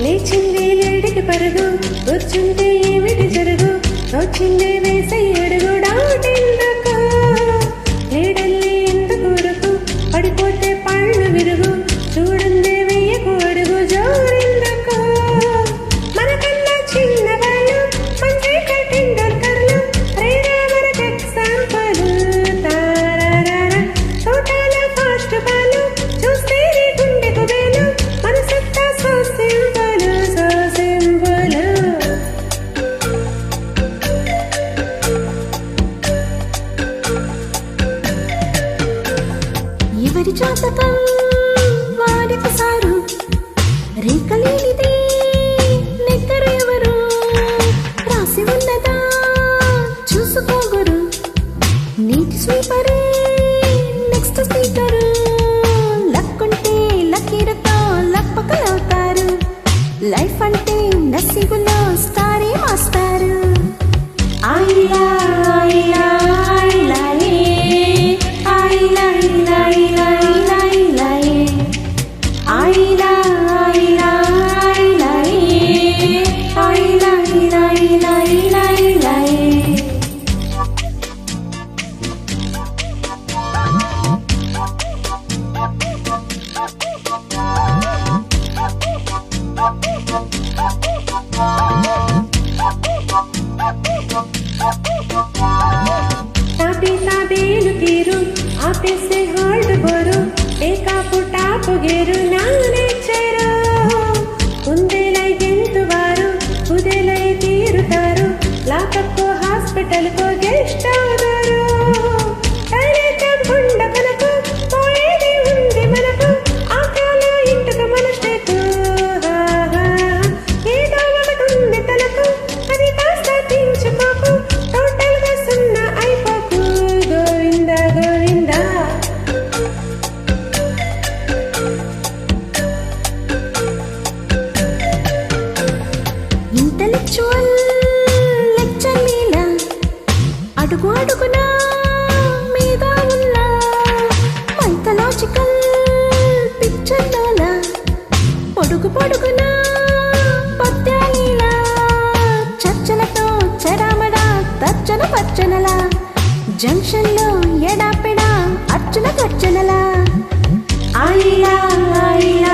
లేచిందే లేడికి పరుగు, కూర్చుంటే ఏమిటి జరుగు, వచ్చిందే వేసే అడుగు డాటెందుకు, లేడల్లి ఎందుకు ఉరుకు, పడిపోతే పళ్ళు విరుగు, చూడందే వెయ్యకు అడుగు జోరెందుకు, మనకన్నా చిన్నవాళ్ళు మంచి టెండూల్కర్లు, రేరా మనకు ఎగ్జాంపుల్ తారారా, తోటలో ఫాస్ట్ బాలు చూస్తే నీ గుండెకు వేలు, మనసంతా సో సింపుల్ సో సింపుల్. ఎవరి జాతకం వారికి సారు, రేఖలేనిది నెక్కరు ఎవరు, రాసి ఉన్నదా చూసుకోగరు, నీటి స్వీపరే నెక్స్ట్ స్పీకరు, లక్కుంటే లకీరుతో లప్పకలవుతారు, లైఫ్ అంటే నసీబులో స్టారే మాస్టారు. ఆయిలా ఆయిలా ఆయిలా ఆయిలా ఆయిలా ఆయిలా ఆయిలా ఆయిలా ఆయిలా ఆయిలా ఆయిలా. తాపేలు తీరు ఆపేసే హాల్ట్ బోరు, ఏకాపు టాపు గేరు నానేచ్చారు, ఉందేలై గెంతువారు ఉదేలై తీరుతారు, లాకప్కో హాస్పిటల్కో గెస్ట్ అవుతారు, ఉండకనకు పోయేది ఉంది మనకు, ఆకాలో ఇంటికి మన స్టేకు, ఏదో ఒకటి ఉంది తనకు అది కాస్త తీర్చుకోకు, టోటల్ గా సున్నా అయిపోకు గోవింద గోవింద. ఇంటలెక్చువల్ లెక్చర్ లీలా, అడుగు అడుగునా మీద ఉన్న మైథలాజికల్ పిక్చర్ లోలా, పొడుగు పొడుగునా పద్యాలీలా, చర్చలతో చెడామడా తర్జన పర్జనలా, జంక్షన్ లో ఎడాపెడా అర్జున గర్జనలా. ఆయిలా ఆయిలా